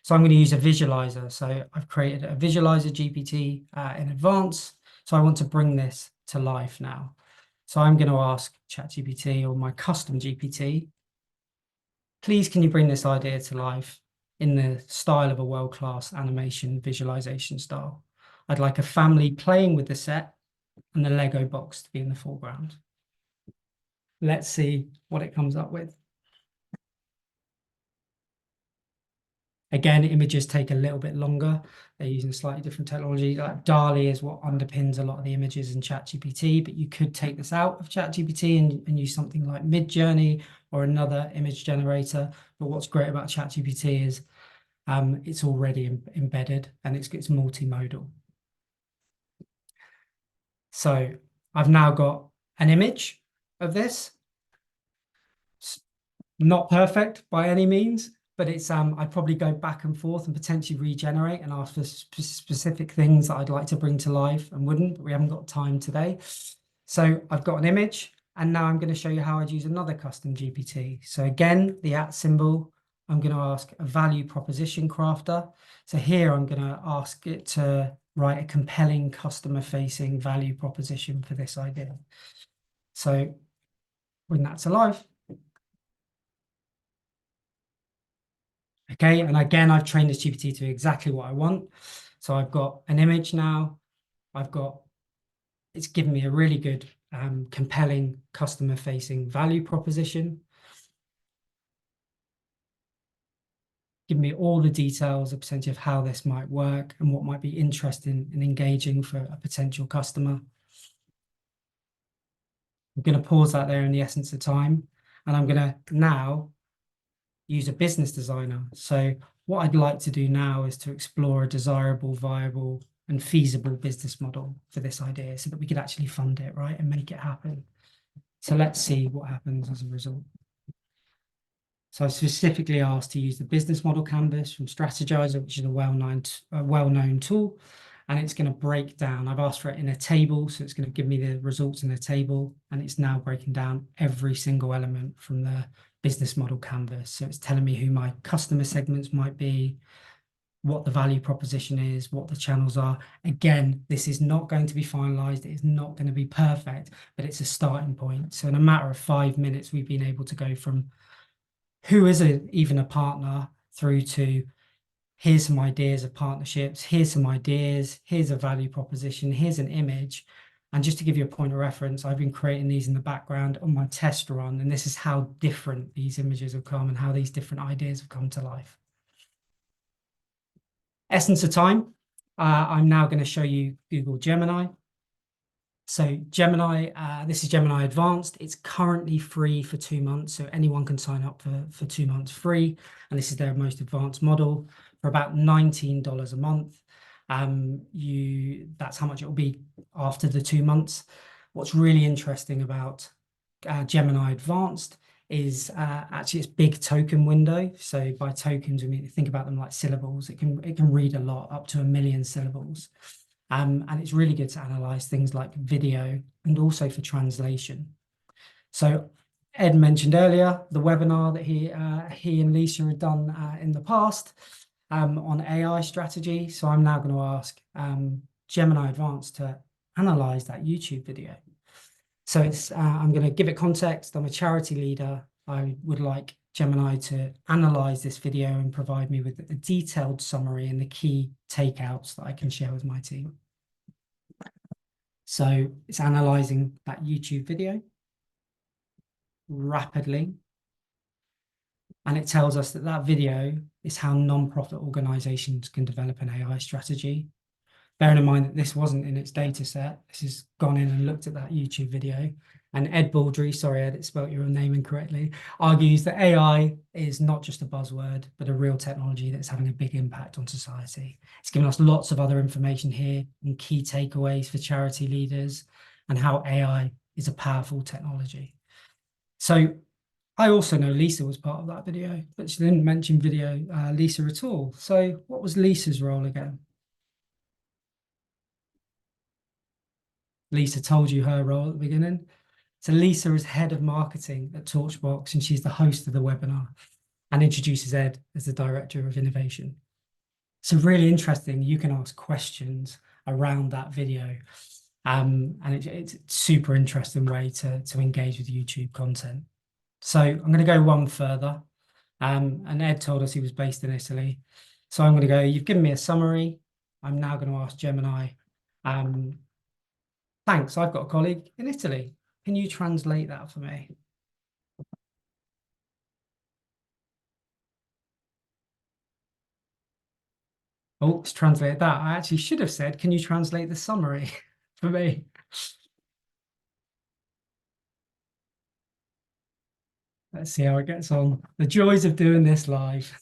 So I'm going to use a visualizer. So I've created a visualizer GPT in advance. So I want to bring this to life now. So I'm going to ask ChatGPT, or my custom GPT, please, can you bring this idea to life in the style of a world-class animation visualization style? I'd like a family playing with the set and the Lego box to be in the foreground. Let's see what it comes up with. Again, images take a little bit longer. They're using slightly different technology. Like DALL-E is what underpins a lot of the images in ChatGPT, but you could take this out of ChatGPT and use something like Midjourney or another image generator. But what's great about ChatGPT is it's already embedded and it's multimodal. So I've now got an image of this. It's not perfect by any means, but it's I'd probably go back and forth and potentially regenerate and ask for specific things that I'd like to bring to life and wouldn't, but we haven't got time today. So I've got an image, and now I'm going to show you how I'd use another custom GPT. So again, the @ symbol, I'm going to ask a value proposition crafter. So here I'm going to ask it to write a compelling customer-facing value proposition for this idea. So bring that to life. Okay, and again, I've trained this GPT to exactly what I want. So I've got an image now. It's given me a really good, compelling customer-facing value proposition. Give me all the details, a percentage of how this might work and what might be interesting and engaging for a potential customer. I'm going to pause that there in the essence of time, and I'm going to now use a business designer. So what I'd like to do now is to explore a desirable, viable, and feasible business model for this idea so that we could actually fund it, right, and make it happen. So let's see what happens as a result. So I specifically asked to use the business model canvas from Strategizer, which is a well-known tool, and it's going to break down. I've asked for it in a table, so it's going to give me the results in a table, and it's now breaking down every single element from the business model canvas. So it's telling me who my customer segments might be, what the value proposition is, what the channels are. Again, this is not going to be finalized. It is not going to be perfect, but it's a starting point. So in a matter of 5 minutes, we've been able to go from who is even a partner through to here's some ideas of partnerships, here's some ideas, here's a value proposition, here's an image. And just to give you a point of reference, I've been creating these in the background on my test run, and this is how different these images have come and how these different ideas have come to life. Essence of time, I'm now going to show you Google Gemini. So Gemini, this is Gemini Advanced. It's currently free for 2 months, so anyone can sign up for 2 months free. And this is their most advanced model for about $19 a month. That's how much it will be after the 2 months. What's really interesting about Gemini Advanced is actually its big token window. So by tokens, we mean think about them like syllables. It can read a lot, up to 1 million syllables. And it's really good to analyze things like video and also for translation. So Ed mentioned earlier the webinar that he and Lisa had done in the past on AI strategy. So I'm now going to ask Gemini Advanced to analyze that YouTube video. So I'm going to give it context. I'm a charity leader. I would like Gemini to analyze this video and provide me with a detailed summary and the key takeouts that I can share with my team. So it's analyzing that YouTube video rapidly. And it tells us that that video is how non-profit organizations can develop an AI strategy. Bearing in mind that this wasn't in its data set, this has gone in and looked at that YouTube video. And Ed Baldry, sorry, Ed, spelled your name incorrectly, argues that AI is not just a buzzword, but a real technology that's having a big impact on society. It's given us lots of other information here and key takeaways for charity leaders and how AI is a powerful technology. So I also know Lisa was part of that video, but she didn't mention Lisa at all. So what was Lisa's role again? Lisa told you her role at the beginning. So Lisa is head of marketing at Torchbox, and she's the host of the webinar and introduces Ed as the director of innovation. So really interesting. You can ask questions around that video. And it's a super interesting way to engage with YouTube content. So I'm going to go one further. And Ed told us he was based in Italy. So I'm going to go, you've given me a summary. I'm now going to ask Gemini, thanks, I've got a colleague in Italy. Can you translate that for me? Oh, it's translated that. I actually should have said, can you translate the summary for me? Let's see how it gets on. The joys of doing this live.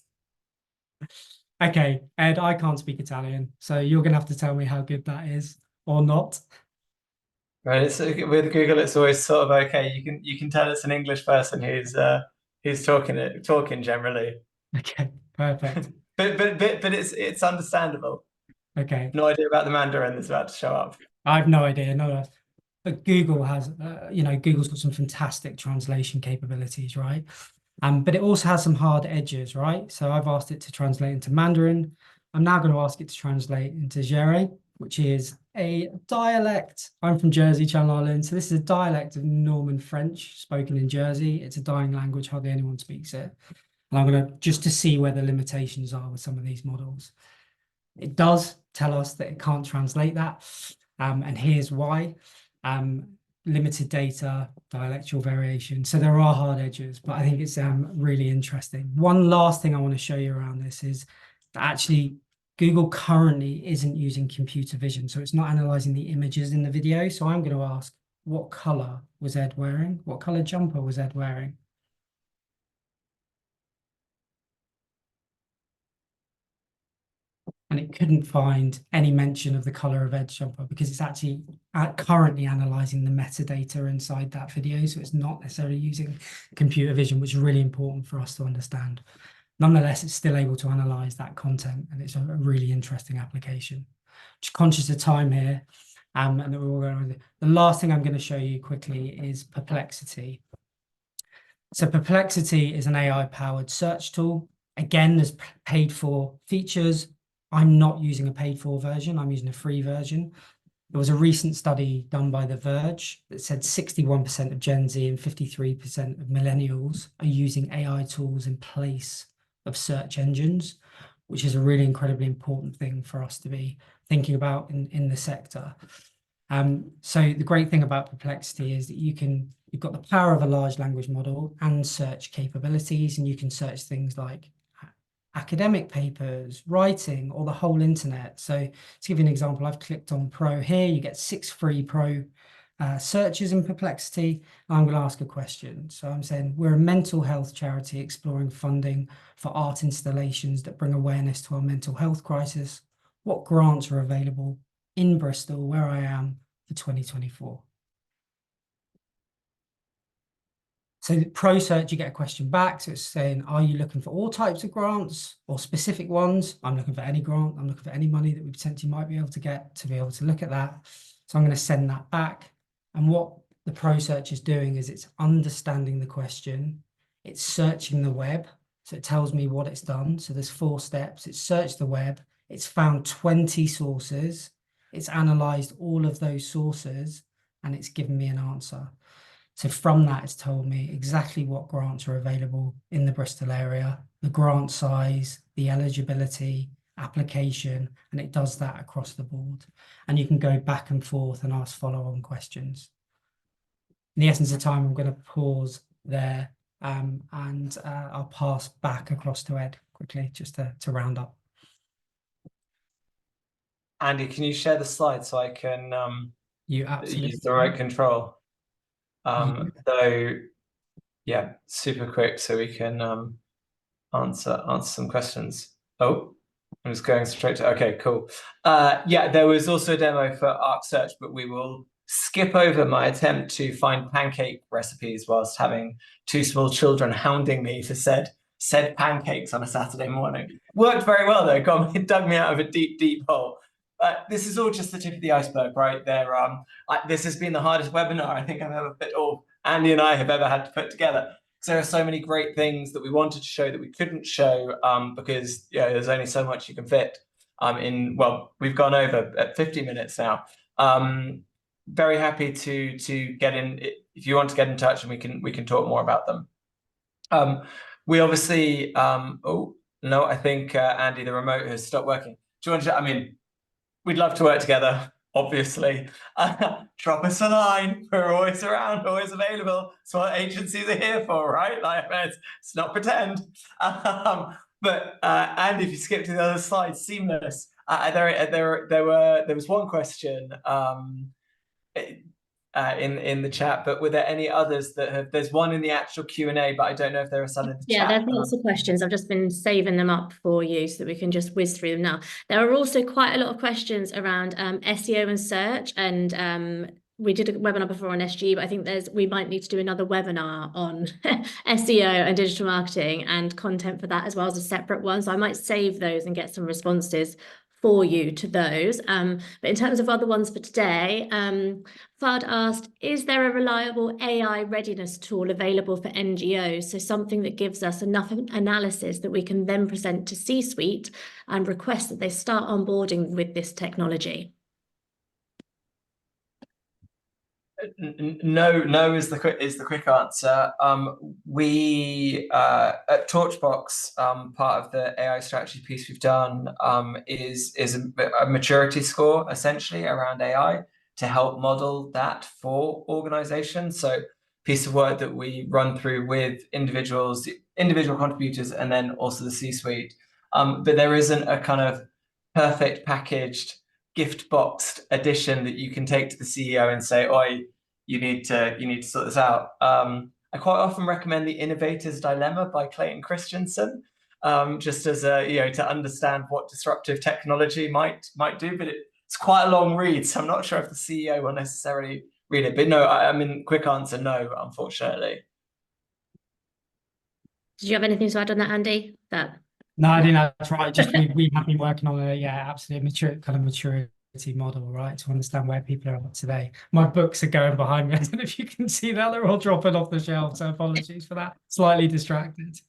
Okay, Ed, I can't speak Italian, so you're going to have to tell me how good that is or not. Right, it's, with Google, it's always sort of okay. You can tell it's an English person who's talking generally. Okay, perfect. but it's understandable. Okay, No idea about the Mandarin that's about to show up. I have no idea. No, but Google has, Google's got some fantastic translation capabilities, right? But it also has some hard edges, right? So I've asked it to translate into Mandarin. I'm now going to ask it to translate into Jere, which is a dialect. I'm from Jersey, Channel Islands. So this is a dialect of Norman French spoken in Jersey. It's a dying language, hardly anyone speaks it. And I'm going to just to see where the limitations are with some of these models. It does tell us that it can't translate that. And here's why. Limited data, dialectal variation. So there are hard edges, but I think it's really interesting. One last thing I want to show you around this is that actually Google currently isn't using computer vision. So it's not analyzing the images in the video. So I'm going to ask, what color was Ed wearing? What color jumper was Ed wearing? And it couldn't find any mention of the color of Ed's jumper because it's actually currently analyzing the metadata inside that video. So it's not necessarily using computer vision, which is really important for us to understand. Nonetheless, it's still able to analyze that content, and it's a really interesting application. Just conscious of time here, and then we're all going with it. The last thing I'm going to show you quickly is Perplexity. So Perplexity is an AI-powered search tool. Again, there's paid for features. I'm not using a paid for version. I'm using a free version. There was a recent study done by The Verge that said 61% of Gen Z and 53% of millennials are using AI tools in place of search engines, which is a really incredibly important thing for us to be thinking about in the sector. So the great thing about Perplexity is that you've got the power of a large language model and search capabilities, and you can search things like academic papers, writing, or the whole internet. So to give you an example, I've clicked on Pro here. You get 6 free Pro searches in Perplexity. I'm going to ask a question. So I'm saying we're a mental health charity exploring funding for art installations that bring awareness to our mental health crisis. What grants are available in Bristol, where I am, for 2024? So the Pro Search, you get a question back. So it's saying, are you looking for all types of grants or specific ones? I'm looking for any grant. I'm looking for any money that we potentially might be able to get to be able to look at that. So I'm going to send that back. And what the Pro Search is doing is it's understanding the question. It's searching the web. So it tells me what it's done. So there's 4 steps. It's searched the web. It's found 20 sources. It's analyzed all of those sources, and it's given me an answer. So from that, it's told me exactly what grants are available in the Bristol area, the grant size, the eligibility, application, and it does that across the board. And you can go back and forth and ask follow-on questions. In the essence of time, I'm going to pause there and I'll pass back across to Ed quickly just to round up. Andy, can you share the slide so I can You absolutely use the remote control? So yeah, super quick so we can answer some questions. Oh, I'm just going straight to, okay, cool. Yeah, there was also a demo for Arc Search, but we will skip over my attempt to find pancake recipes whilst having 2 small children hounding me for said pancakes on a Saturday morning. Worked very well though, it dug me out of a deep hole. This is all just the tip of the iceberg, right? This has been the hardest webinar I think I've ever put, or Andy and I have ever had to put together. There are so many great things that we wanted to show that we couldn't show because there's only so much you can fit well, we've gone over at 50 minutes now. Very happy to get in if you want to get in touch, and we can talk more about them. We obviously oh no, I think Andy, the remote has stopped working. Do you want to? I mean, we'd love to work together, obviously. Drop us a line. We're always around, always available. That's what agencies are here for, right? Like, it's not pretend. And if you skip to the other slide, seamless. There was one question in the chat, but were there any others that have? There's one in the actual Q&A, but I don't know if there are some in the Yeah, chat. there's lots of questions. I've just been saving them up for you so that we can just whiz through them now. There are also quite a lot of questions around SEO and search, and we did a webinar before on SG, but I think we might need to do another webinar on SEO and digital marketing and content for that as well as a separate one. So I might save those and get some responses for you to those. But in terms of other ones for today, Fudd asked, is there a reliable AI readiness tool available for NGOs? So something that gives us enough analysis that we can then present to C-suite and request that they start onboarding with this technology. No is the quick answer. We at Torchbox, part of the AI strategy piece we've done is a maturity score essentially around AI to help model that for organizations. So piece of work that we run through with individual contributors and then also the C-suite. But there isn't a kind of perfect packaged gift boxed edition that you can take to the CEO and say, "Oi, you need to sort this out." I quite often recommend The Innovator's Dilemma by Clayton Christensen, just as to understand what disruptive technology might do. But it's quite a long read, so I'm not sure if the CEO will necessarily read it. But no, I mean, quick answer, no, unfortunately. Did you have anything to add on that, Andy? No, I think that's right. Just we have been working on a absolutely maturity model, right, to understand where people are at today. My books are going behind me. I don't know if you can see that, they're all dropping off the shelf, so apologies for that. Slightly distracted.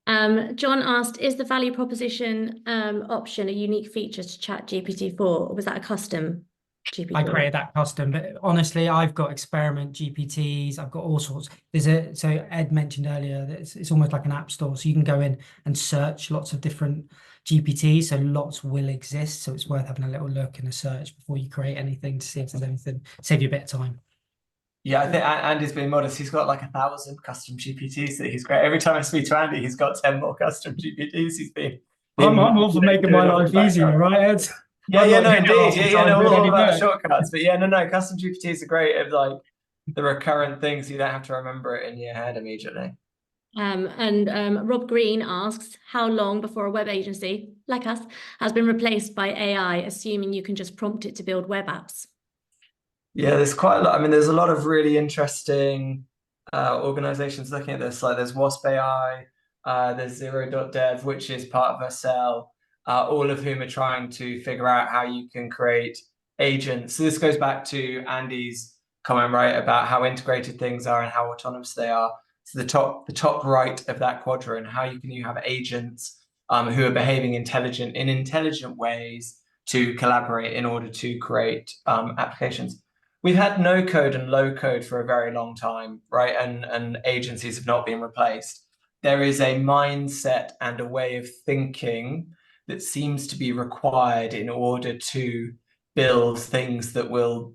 John asked, is the value proposition option a unique feature to ChatGPT 4, or was that a custom GPT? I created that custom, but honestly, I've got experiment GPTs, I've got all sorts. So Ed mentioned earlier that it's almost like an app store, so you can go in and search lots of different GPTs, so lots will exist, so it's worth having a little look and a search before you create anything to see if there's anything, save you a bit of time. Yeah, I think Andy's being modest. He's got like 1,000 custom GPTs that he's great. Every time I speak to Andy, he's got 10 more custom GPTs. He's been I'm all for making my life easier, right, Ed? No, indeed. All about shortcuts. But no, custom GPTs are great of like the recurrent things. You don't have to remember it in your head immediately. Rob Green asks, how long before a web agency, like us, has been replaced by AI, assuming you can just prompt it to build web apps? Yeah, there's quite a lot. I mean, there's a lot of really interesting organizations looking at this. Like there's Wasp AI, there's Zero.dev, which is part of Vercel, all of whom are trying to figure out how you can create agents. So this goes back to Andy's comment, right, about how integrated things are and how autonomous they are. So the top right of that quadrant, how you have agents who are behaving in intelligent ways to collaborate in order to create applications. We've had no code and low code for a very long time, right? And agencies have not been replaced. There is a mindset and a way of thinking that seems to be required in order to build things that will,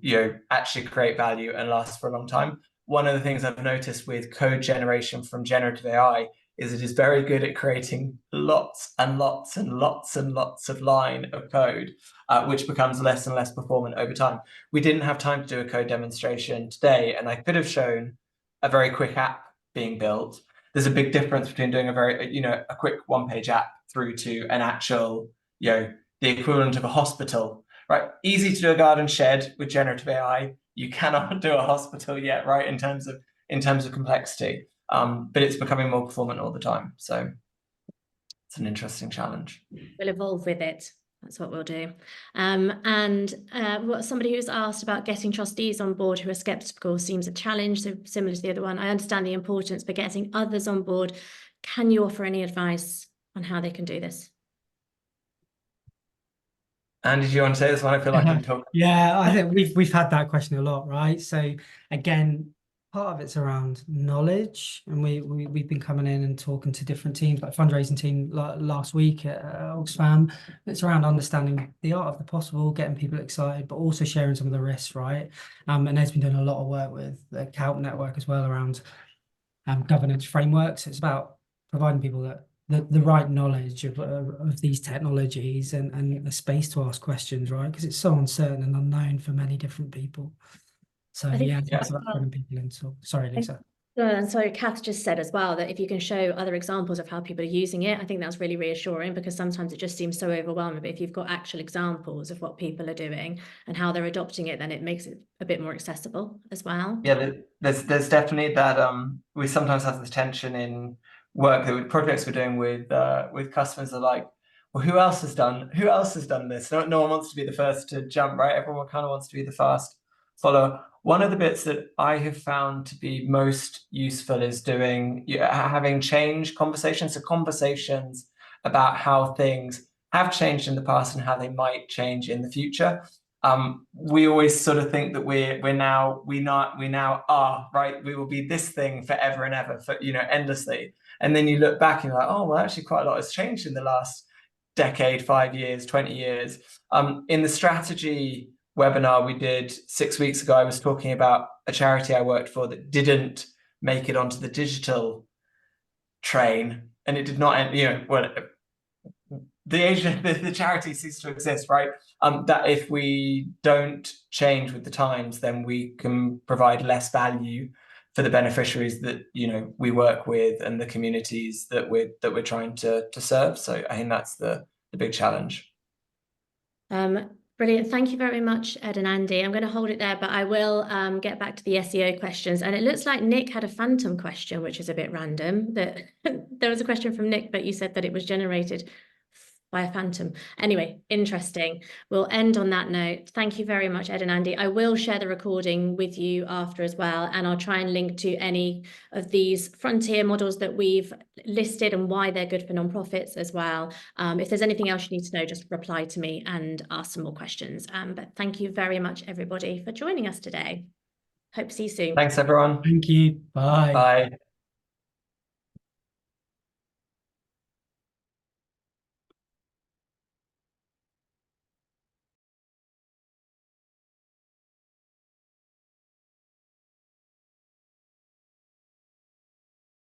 actually create value and last for a long time. One of the things I've noticed with code generation from generative AI is it is very good at creating lots and lots and lots and lots of line of code, which becomes less and less performant over time. We didn't have time to do a code demonstration today, and I could have shown a very quick app being built. There's a big difference between doing a quick one-page app through to an actual, the equivalent of a hospital, right? Easy to do a garden shed with generative AI. You cannot do a hospital yet, right? In terms of complexity. But it's becoming more performant all the time. So it's an interesting challenge. We'll evolve with it. That's what we'll do. Somebody who's asked about getting trustees on board who are skeptical seems a challenge. So similar to the other one, I understand the importance, but getting others on board, can you offer any advice on how they can do this? Andy, do you want to say this one? I feel like I'm talking. Yeah, I think we've had that question a lot, right? So again, part of it's around knowledge, and we've been coming in and talking to different teams, like fundraising team last week at Oxfam. It's around understanding the art of the possible, getting people excited, but also sharing some of the risks, right? And Ed's been doing a lot of work with the CALP network as well around governance frameworks. It's about providing people that the right knowledge of these technologies and a space to ask questions, right? Because it's so uncertain and unknown for many different people. So it's about bringing people in. So sorry, Lisa. And so Kath just said as well that if you can show other examples of how people are using it, I think that's really reassuring, because sometimes it just seems so overwhelming. But if you've got actual examples of what people are doing and how they're adopting it, then it makes it a bit more accessible as well. Yeah, there's definitely that we sometimes have the tension in work that projects we're doing with customers are like, well, who else has done this? No one wants to be the first to jump, right? Everyone kind of wants to be the fast follower. One of the bits that I have found to be most useful is having change conversations, so conversations about how things have changed in the past and how they might change in the future. We always sort of think that we now are, right? We will be this thing forever and ever, for endlessly. And then you look back and you're like, oh, well, actually quite a lot has changed in the last decade, 5 years, 20 years. In the strategy webinar we did 6 weeks ago, I was talking about a charity I worked for that didn't make it onto the digital train, and it did not end, the charity ceased to exist, right? That if we don't change with the times, then we can provide less value for the beneficiaries that we work with and the communities that we're trying to serve. So I think that's the big challenge. Brilliant. Thank you very much, Ed and Andy. I'm going to hold it there, but I will get back to the SEO questions. And it looks like Nick had a phantom question, which is a bit random. That there was a question from Nick, but you said that it was generated by a phantom. Anyway, interesting. We'll end on that note. Thank you very much, Ed and Andy. I will share the recording with you after as well, and I'll try and link to any of these frontier models that we've listed and why they're good for nonprofits as well. If there's anything else you need to know, just reply to me and ask some more questions. But thank you very much, everybody, for joining us today. Hope to see you soon. Thanks, everyone. Thank you. Bye. Bye.